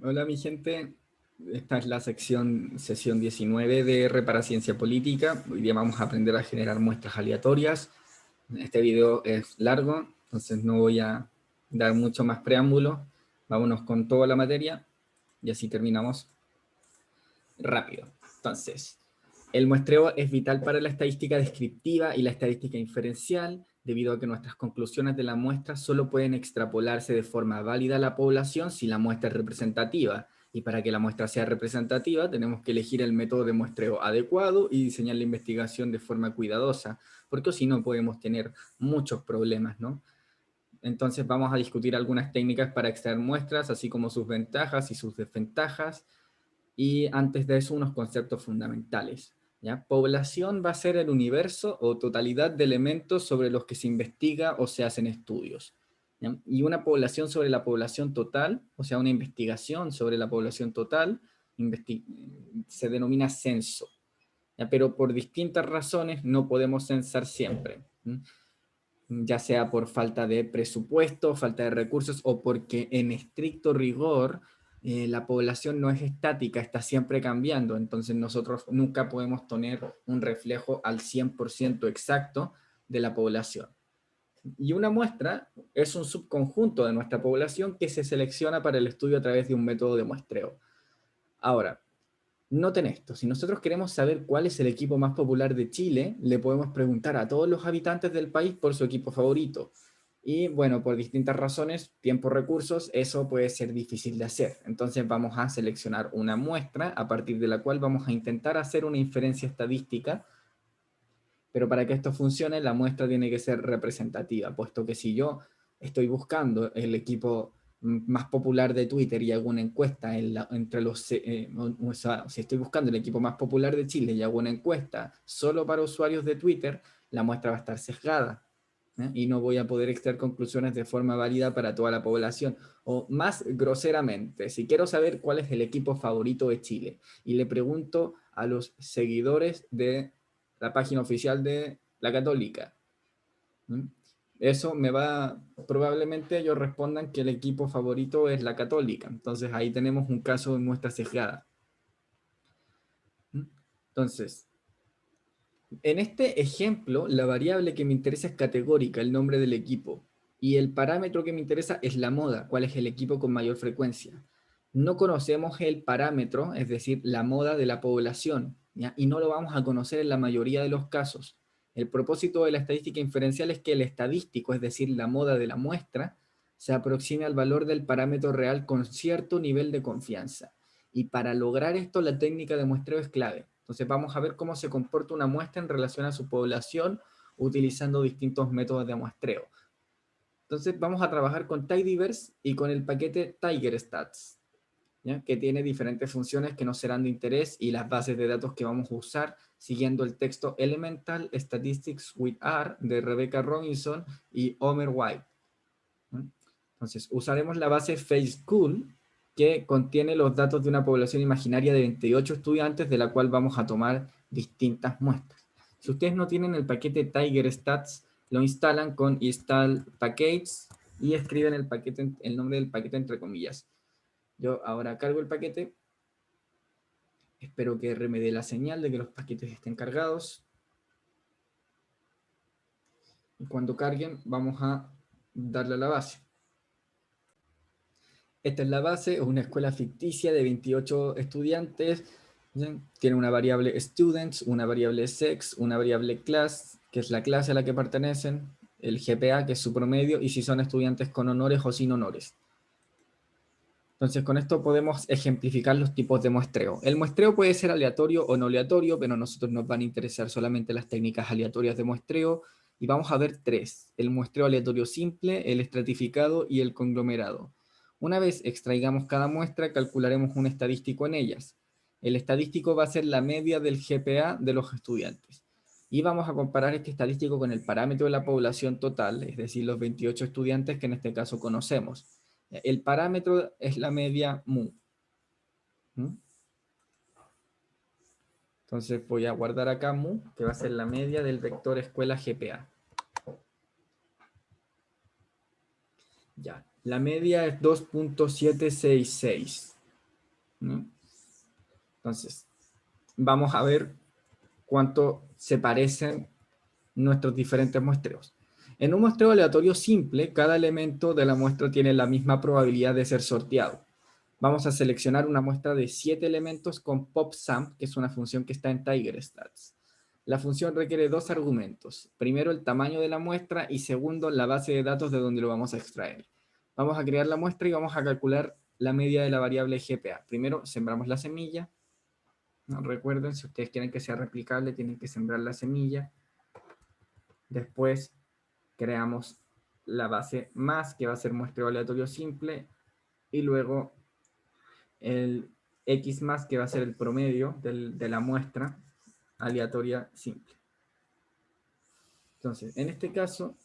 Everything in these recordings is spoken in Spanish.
Hola mi gente, esta es la sesión 19 de Reparaciencia Política. Hoy día vamos a aprender a generar muestras aleatorias. Este video es largo, entonces no voy a dar mucho más preámbulo. Vámonos con toda la materia y así terminamos rápido. Entonces, el muestreo es vital para la estadística descriptiva y la estadística inferencial, debido a que nuestras conclusiones de la muestra solo pueden extrapolarse de forma válida a la población si la muestra es representativa. Y para que la muestra sea representativa, tenemos que elegir el método de muestreo adecuado y diseñar la investigación de forma cuidadosa, porque si no podemos tener muchos problemas, ¿no? Entonces vamos a discutir algunas técnicas para extraer muestras, así como sus ventajas y sus desventajas, y antes de eso unos conceptos fundamentales. ¿Ya? Población va a ser el universo o totalidad de elementos sobre los que se investiga o se hacen estudios. ¿Ya? Y una población sobre la población total, o sea, una investigación sobre la población total, se denomina censo. ¿Ya? Pero por distintas razones no podemos censar siempre. Ya sea por falta de presupuesto, falta de recursos o porque en estricto rigor la población no es estática, está siempre cambiando, entonces nosotros nunca podemos tener un reflejo al 100% exacto de la población. Y una muestra es un subconjunto de nuestra población que se selecciona para el estudio a través de un método de muestreo. Ahora, noten esto, si nosotros queremos saber cuál es el equipo más popular de Chile, le podemos preguntar a todos los habitantes del país por su equipo favorito. Y bueno, por distintas razones, tiempo, recursos, eso puede ser difícil de hacer. Entonces vamos a seleccionar una muestra a partir de la cual vamos a intentar hacer una inferencia estadística, pero para que esto funcione la muestra tiene que ser representativa, puesto que si yo estoy buscando el equipo más popular de Twitter y hago una encuesta entre los, o sea, si estoy buscando el equipo más popular de Chile y hago una encuesta solo para usuarios de Twitter, la muestra va a estar sesgada, ¿eh? Y no voy a poder extraer conclusiones de forma válida para toda la población. O más groseramente, si quiero saber cuál es el equipo favorito de Chile y le pregunto a los seguidores de la página oficial de la Católica, ¿Mm? Eso me va, probablemente ellos respondan que el equipo favorito es la Católica. Entonces ahí tenemos un caso de muestra sesgada. ¿Mm? Entonces, en este ejemplo, la variable que me interesa es categórica, el nombre del equipo. Y el parámetro que me interesa es la moda, cuál es el equipo con mayor frecuencia. No conocemos el parámetro, es decir, la moda de la población, ¿ya? Y no lo vamos a conocer en la mayoría de los casos. El propósito de la estadística inferencial es que el estadístico, es decir, la moda de la muestra, se aproxime al valor del parámetro real con cierto nivel de confianza. Y para lograr esto, la técnica de muestreo es clave. Entonces vamos a ver cómo se comporta una muestra en relación a su población utilizando distintos métodos de muestreo. Entonces vamos a trabajar con Tidyverse y con el paquete TigerStats, ¿ya? Que tiene diferentes funciones que nos serán de interés y las bases de datos que vamos a usar siguiendo el texto Elemental Statistics with R de Rebecca Robinson y Homer White. Entonces usaremos la base FaceCool, que contiene los datos de una población imaginaria de 28 estudiantes de la cual vamos a tomar distintas muestras. Si ustedes no tienen el paquete TigerStats, lo instalan con install packages y escriben el nombre del paquete entre comillas. Yo ahora cargo el paquete, espero que R me dé la señal de que los paquetes estén cargados. Y cuando carguen vamos a darle a la base. Esta es la base, es una escuela ficticia de 28 estudiantes. ¿Sí? Tiene una variable students, una variable sex, una variable class, que es la clase a la que pertenecen, el GPA, que es su promedio, y si son estudiantes con honores o sin honores. Entonces, con esto podemos ejemplificar los tipos de muestreo. El muestreo puede ser aleatorio o no aleatorio, pero a nosotros nos van a interesar solamente las técnicas aleatorias de muestreo, y vamos a ver tres: el muestreo aleatorio simple, el estratificado y el conglomerado. Una vez extraigamos cada muestra, calcularemos un estadístico en ellas. El estadístico va a ser la media del GPA de los estudiantes. Y vamos a comparar este estadístico con el parámetro de la población total, es decir, los 28 estudiantes que en este caso conocemos. El parámetro es la media mu. Entonces voy a guardar acá mu, que va a ser la media del vector escuela GPA. Ya. La media es 2.766. ¿no? Entonces, vamos a ver cuánto se parecen nuestros diferentes muestreos. En un muestreo aleatorio simple, cada elemento de la muestra tiene la misma probabilidad de ser sorteado. Vamos a seleccionar una muestra de 7 elementos con PopSum, que es una función que está en TigerStats. La función requiere dos argumentos. Primero, el tamaño de la muestra y segundo, la base de datos de donde lo vamos a extraer. Vamos a crear la muestra y vamos a calcular la media de la variable GPA. Primero, sembramos la semilla. ¿No? Recuerden, si ustedes quieren que sea replicable, tienen que sembrar la semilla. Después, creamos la base más, que va a ser muestreo aleatorio simple. Y luego, el X más, que va a ser el promedio de la muestra aleatoria simple. Entonces, en este caso,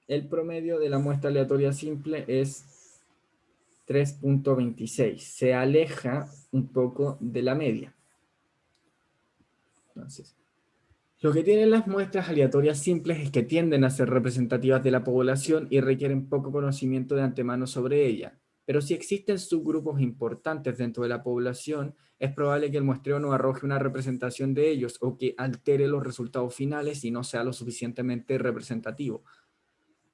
el promedio de la muestra aleatoria simple es 3.26. Se aleja un poco de la media. Entonces, lo que tienen las muestras aleatorias simples es que tienden a ser representativas de la población y requieren poco conocimiento de antemano sobre ella. Pero si existen subgrupos importantes dentro de la población, es probable que el muestreo no arroje una representación de ellos o que altere los resultados finales y no sea lo suficientemente representativo.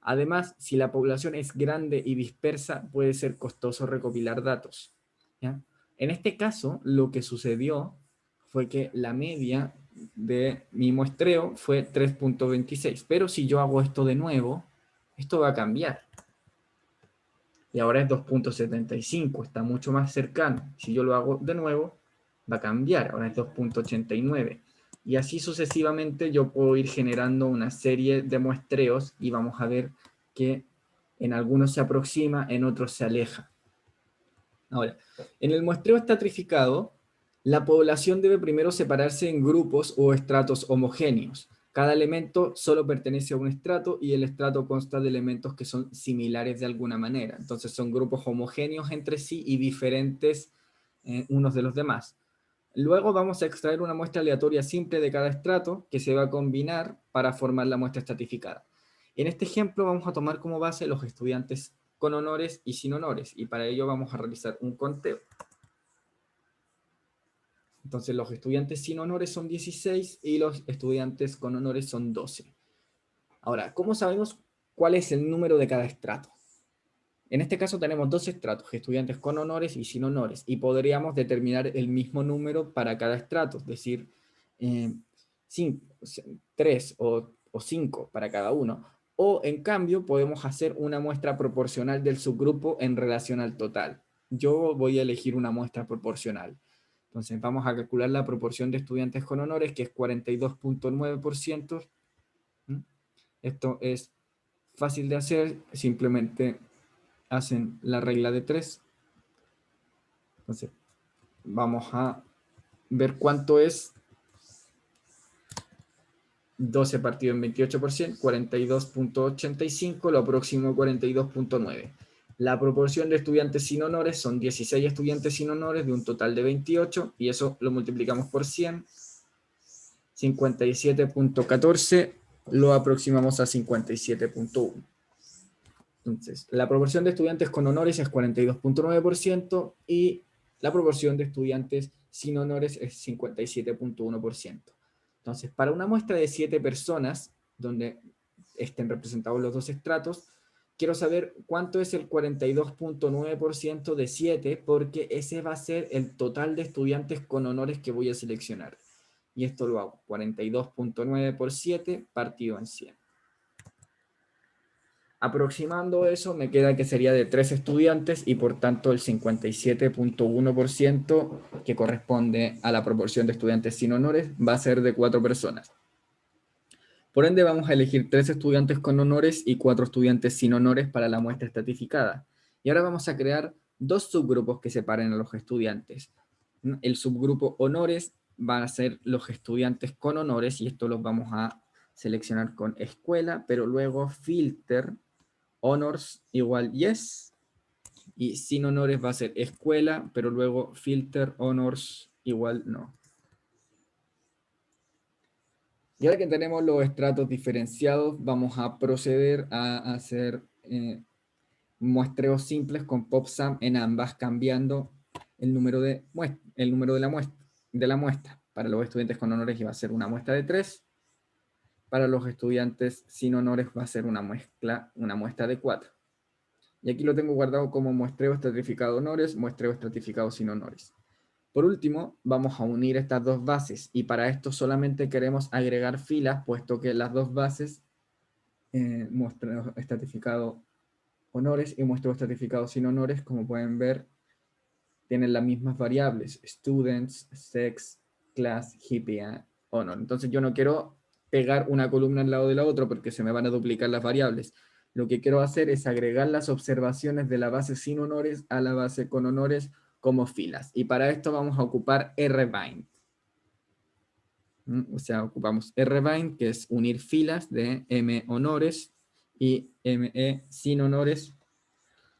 Además, si la población es grande y dispersa, puede ser costoso recopilar datos, ¿ya? En este caso, lo que sucedió fue que la media de mi muestreo fue 3.26, pero si yo hago esto de nuevo, esto va a cambiar. Y ahora es 2.75, está mucho más cercano. Si yo lo hago de nuevo, va a cambiar, ahora es 2.89. Y así sucesivamente yo puedo ir generando una serie de muestreos y vamos a ver que en algunos se aproxima, en otros se aleja. Ahora, en el muestreo estratificado, la población debe primero separarse en grupos o estratos homogéneos. Cada elemento solo pertenece a un estrato y el estrato consta de elementos que son similares de alguna manera. Entonces son grupos homogéneos entre sí y diferentes unos de los demás. Luego vamos a extraer una muestra aleatoria simple de cada estrato que se va a combinar para formar la muestra estratificada. En este ejemplo vamos a tomar como base los estudiantes con honores y sin honores, y para ello vamos a realizar un conteo. Entonces los estudiantes sin honores son 16 y los estudiantes con honores son 12. Ahora, ¿cómo sabemos cuál es el número de cada estrato? En este caso tenemos dos estratos, estudiantes con honores y sin honores, y podríamos determinar el mismo número para cada estrato, es decir, 3 o 5 para cada uno. O en cambio podemos hacer una muestra proporcional del subgrupo en relación al total. Yo voy a elegir una muestra proporcional. Entonces vamos a calcular la proporción de estudiantes con honores, que es 42.9%. Esto es fácil de hacer, simplemente hacen la regla de 3. Entonces, vamos a ver cuánto es 12 partido en 28%, 42.85, lo próximo 42.9. La proporción de estudiantes sin honores son 16 estudiantes sin honores de un total de 28, y eso lo multiplicamos por 100, 57.14, lo aproximamos a 57.1. Entonces, la proporción de estudiantes con honores es 42.9% y la proporción de estudiantes sin honores es 57.1%. Entonces, para una muestra de 7 personas, donde estén representados los dos estratos, quiero saber cuánto es el 42.9% de 7, porque ese va a ser el total de estudiantes con honores que voy a seleccionar. Y esto lo hago, 42.9 por 7 partido en 100. Aproximando eso, me queda que sería de 3 estudiantes y por tanto el 57.1% que corresponde a la proporción de estudiantes sin honores va a ser de 4 personas. Por ende, vamos a elegir 3 estudiantes con honores y 4 estudiantes sin honores para la muestra estratificada. Y ahora vamos a crear dos subgrupos que separen a los estudiantes. El subgrupo honores van a ser los estudiantes con honores, y esto los vamos a seleccionar con escuela, pero luego filter honors igual yes, y sin honores va a ser escuela, pero luego filter honors igual no. Y ahora que tenemos los estratos diferenciados, vamos a proceder a hacer muestreos simples con PopSum en ambas, cambiando el número de la muestra. Para los estudiantes con honores iba a ser una muestra de 3. Para los estudiantes sin honores va a ser una muestra de 4. Y aquí lo tengo guardado como muestreo estratificado honores, muestreo estratificado sin honores. Por último, vamos a unir estas dos bases, y para esto solamente queremos agregar filas, puesto que las dos bases, muestreo estratificado honores y muestreo estratificado sin honores, como pueden ver, tienen las mismas variables, students, sex, class, GPA, honor. Entonces yo no quiero pegar una columna al lado de la otra porque se me van a duplicar las variables. Lo que quiero hacer es agregar las observaciones de la base sin honores a la base con honores como filas. Y para esto vamos a ocupar rbind. O sea, ocupamos rbind, que es unir filas de m honores y me sin honores.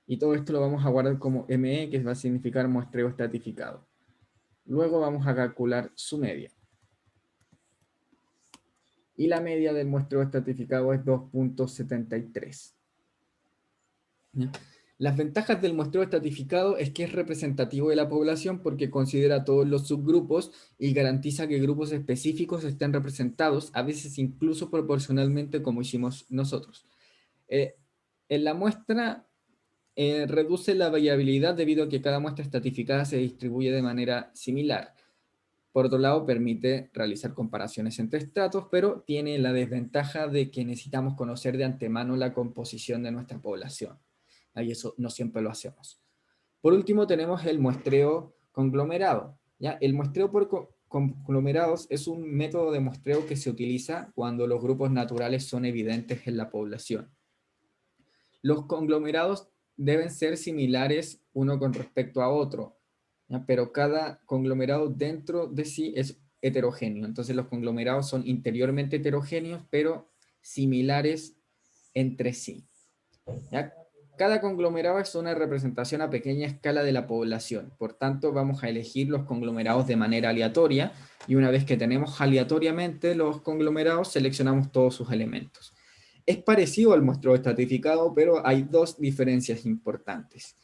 Y todo esto lo vamos a guardar como me, que va a significar muestreo estratificado. Luego vamos a calcular su media. Y la media del muestreo estratificado es 2.73. Las ventajas del muestreo estratificado es que es representativo de la población porque considera todos los subgrupos y garantiza que grupos específicos estén representados, a veces incluso proporcionalmente como hicimos nosotros. En la muestra reduce la variabilidad debido a que cada muestra estratificada se distribuye de manera similar. Por otro lado, permite realizar comparaciones entre estratos, pero tiene la desventaja de que necesitamos conocer de antemano la composición de nuestra población. Y eso no siempre lo hacemos. Por último, tenemos el muestreo conglomerado. ¿Ya? El muestreo por conglomerados es un método de muestreo que se utiliza cuando los grupos naturales son evidentes en la población. Los conglomerados deben ser similares uno con respecto a otro, ¿ya? Pero cada conglomerado dentro de sí es heterogéneo. Entonces los conglomerados son interiormente heterogéneos, pero similares entre sí. ¿Ya? Cada conglomerado es una representación a pequeña escala de la población. Por tanto, vamos a elegir los conglomerados de manera aleatoria, y una vez que tenemos aleatoriamente los conglomerados, seleccionamos todos sus elementos. Es parecido al muestreo estratificado, pero hay dos diferencias importantes.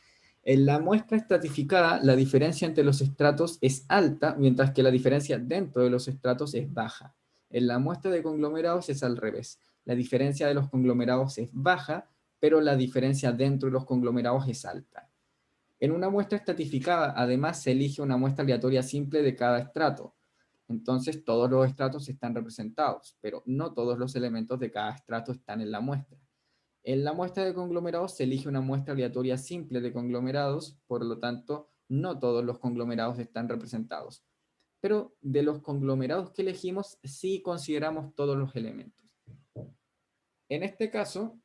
En la muestra estratificada, la diferencia entre los estratos es alta, mientras que la diferencia dentro de los estratos es baja. En la muestra de conglomerados es al revés. La diferencia de los conglomerados es baja, pero la diferencia dentro de los conglomerados es alta. En una muestra estratificada, además, se elige una muestra aleatoria simple de cada estrato. Entonces, todos los estratos están representados, pero no todos los elementos de cada estrato están en la muestra. En la muestra de conglomerados se elige una muestra aleatoria simple de conglomerados, por lo tanto, no todos los conglomerados están representados. Pero de los conglomerados que elegimos, sí consideramos todos los elementos. En este caso,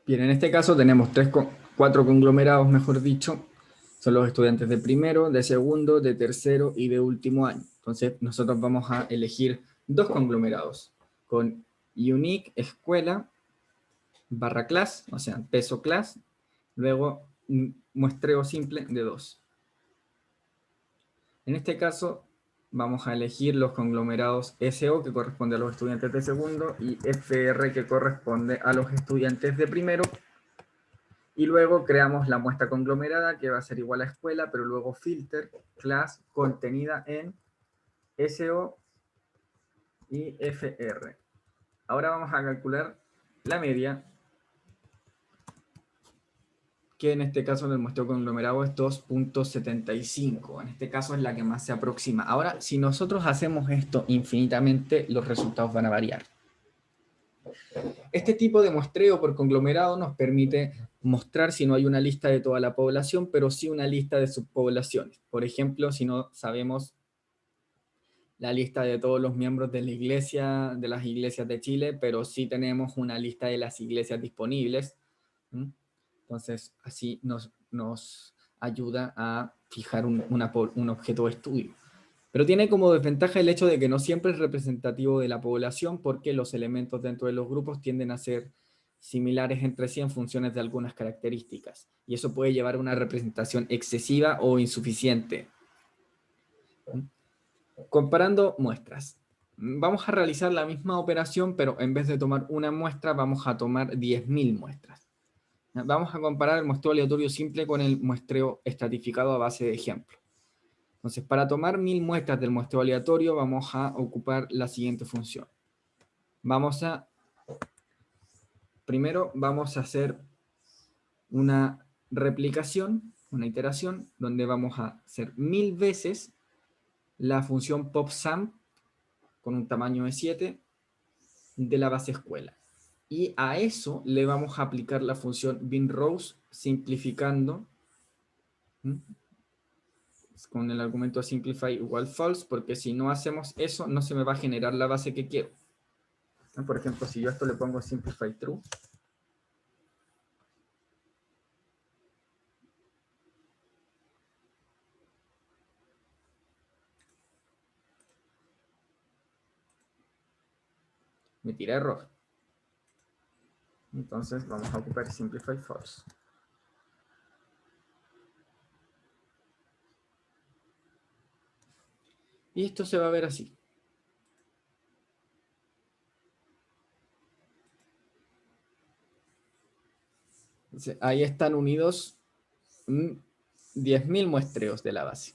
tenemos 4 conglomerados, mejor dicho. Son los estudiantes de primero, de segundo, de tercero y de último año. Entonces, nosotros vamos a elegir 2 conglomerados con unique escuela barra class, o sea, peso class, luego muestreo simple de 2. En este caso, vamos a elegir los conglomerados SO, que corresponde a los estudiantes de segundo, y FR, que corresponde a los estudiantes de primero. Y luego creamos la muestra conglomerada, que va a ser igual a escuela, pero luego filter, class, contenida en SO y FR. Ahora vamos a calcular la media, que en este caso en el muestreo conglomerado es 2.75. En este caso es la que más se aproxima. Ahora, si nosotros hacemos esto infinitamente, los resultados van a variar. Este tipo de muestreo por conglomerado nos permite mostrar si no hay una lista de toda la población, pero sí una lista de subpoblaciones. Por ejemplo, si no sabemos la lista de todos los miembros de la iglesia, de las iglesias de Chile, pero sí tenemos una lista de las iglesias disponibles. Entonces, así nos ayuda a fijar un objeto de estudio. Pero tiene como desventaja el hecho de que no siempre es representativo de la población, porque los elementos dentro de los grupos tienden a ser similares entre sí en funciones de algunas características. Y eso puede llevar a una representación excesiva o insuficiente. Comparando muestras. Vamos a realizar la misma operación, pero en vez de tomar una muestra, vamos a tomar 10.000 muestras. Vamos a comparar el muestreo aleatorio simple con el muestreo estratificado a base de ejemplo. Entonces, para tomar 1000 muestras del muestreo aleatorio, vamos a ocupar la siguiente función. Primero vamos a hacer una replicación, una iteración, donde vamos a hacer 1000 veces la función popsum con un tamaño de 7 de la base escuela. Y a eso le vamos a aplicar la función binrows simplificando, ¿m?, con el argumento simplify igual false, porque si no hacemos eso, no se me va a generar la base que quiero. Por ejemplo, si yo a esto le pongo simplify true, me tira error. Entonces vamos a ocupar simplify false. Y esto se va a ver así. Entonces, ahí están unidos 10.000 muestreos de la base.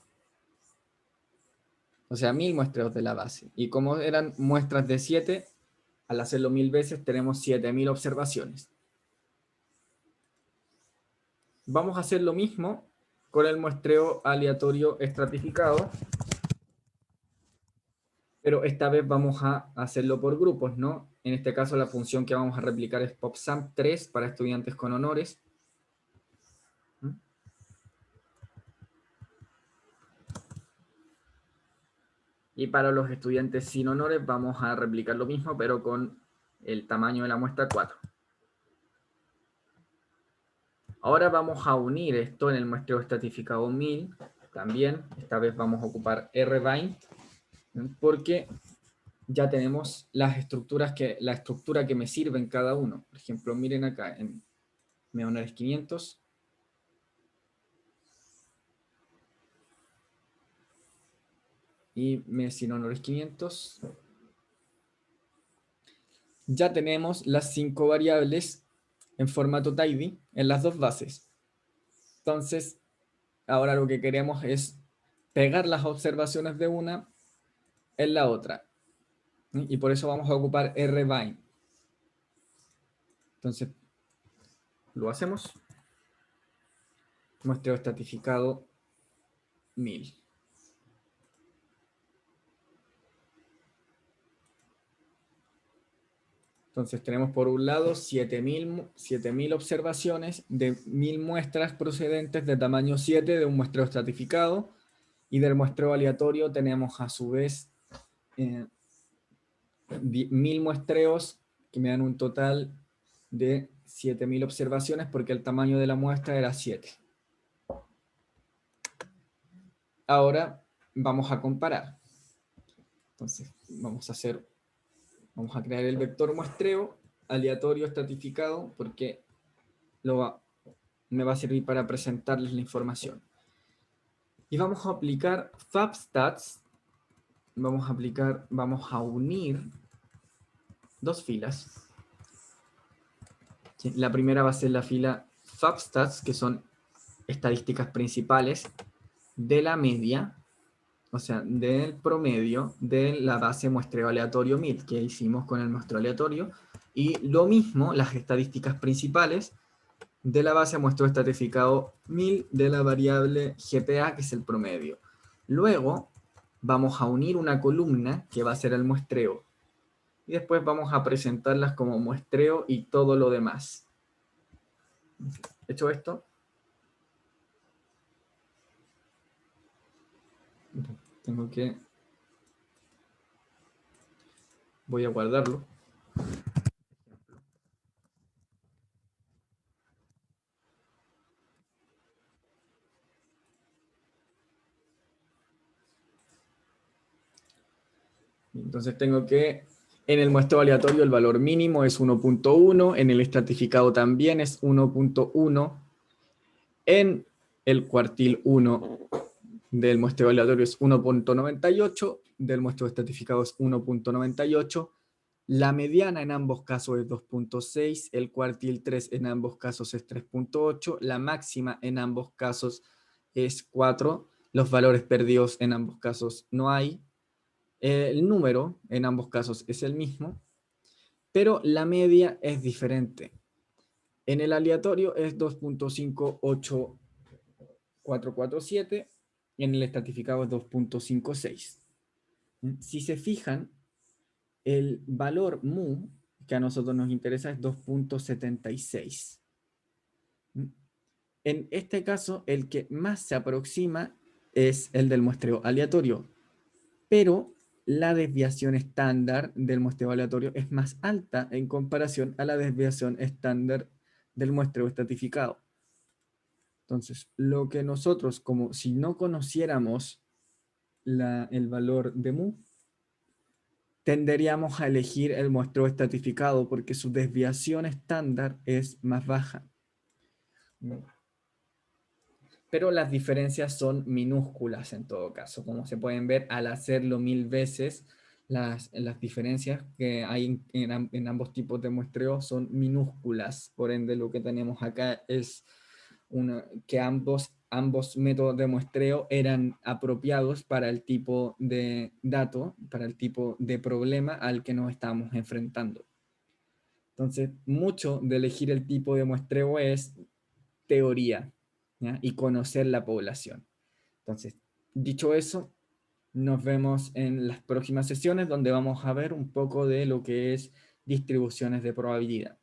O sea, 1000 muestreos de la base. Y como eran muestras de 7, al hacerlo 1000 veces tenemos 7000 observaciones. Vamos a hacer lo mismo con el muestreo aleatorio estratificado, pero esta vez vamos a hacerlo por grupos, ¿no? En este caso la función que vamos a replicar es popsum 3 para estudiantes con honores. Y para los estudiantes sin honores vamos a replicar lo mismo, pero con el tamaño de la muestra 4. Ahora vamos a unir esto en el muestreo estratificado 1000. También, esta vez vamos a ocupar rbind, porque ya tenemos la estructura que me sirve en cada uno. Por ejemplo, miren acá, en honores 500. Y sin honores 500. Ya tenemos las 5 variables en formato tidy en las dos bases. Entonces, ahora lo que queremos es pegar las observaciones de una en la otra. Y por eso vamos a ocupar rbind. Entonces, lo hacemos. Muestreo estratificado 1000. Entonces tenemos por un lado 7000 observaciones de 1000 muestras procedentes de tamaño 7 de un muestreo estratificado, y del muestreo aleatorio tenemos a su vez 1000 muestreos que me dan un total de 7000 observaciones porque el tamaño de la muestra era 7. Ahora vamos a comparar. Entonces vamos a crear el vector muestreo aleatorio estratificado porque me va a servir para presentarles la información. Y vamos a aplicar fabstats. Vamos a unir dos filas. La primera va a ser la fila fabstats, que son estadísticas principales de la media, o sea, del promedio de la base muestreo aleatorio 1000 que hicimos con el muestreo aleatorio, y lo mismo las estadísticas principales de la base muestreo estratificado 1000 de la variable GPA, que es el promedio. Luego vamos a unir una columna que va a ser el muestreo, y después vamos a presentarlas como muestreo y todo lo demás. Hecho esto, voy a guardarlo. Entonces tengo que, en el muestreo aleatorio el valor mínimo es 1.1, en el estratificado también es 1.1, en el cuartil 1 del muestreo aleatorio es 1.98, del muestreo estratificado es 1.98, La mediana en ambos casos es 2.6, el cuartil 3 en ambos casos es 3.8, la máxima en ambos casos es 4, los valores perdidos en ambos casos no hay, el número en ambos casos es el mismo, pero la media es diferente. En el aleatorio es 2.58447 y en el estratificado es 2.56. Si se fijan, el valor mu que a nosotros nos interesa es 2.76. En este caso, el que más se aproxima es el del muestreo aleatorio, pero la desviación estándar del muestreo aleatorio es más alta en comparación a la desviación estándar del muestreo estratificado. Entonces, lo que nosotros, como si no conociéramos el valor de mu, tenderíamos a elegir el muestreo estratificado porque su desviación estándar es más baja. Pero las diferencias son minúsculas en todo caso. Como se pueden ver, al hacerlo 1000 veces, las diferencias que hay en ambos tipos de muestreo son minúsculas. Por ende, lo que tenemos acá es que ambos métodos de muestreo eran apropiados para el tipo de dato, para el tipo de problema al que nos estamos enfrentando. Entonces, mucho de elegir el tipo de muestreo es teoría, ¿ya? Y conocer la población. Entonces, dicho eso, nos vemos en las próximas sesiones donde vamos a ver un poco de lo que es distribuciones de probabilidad.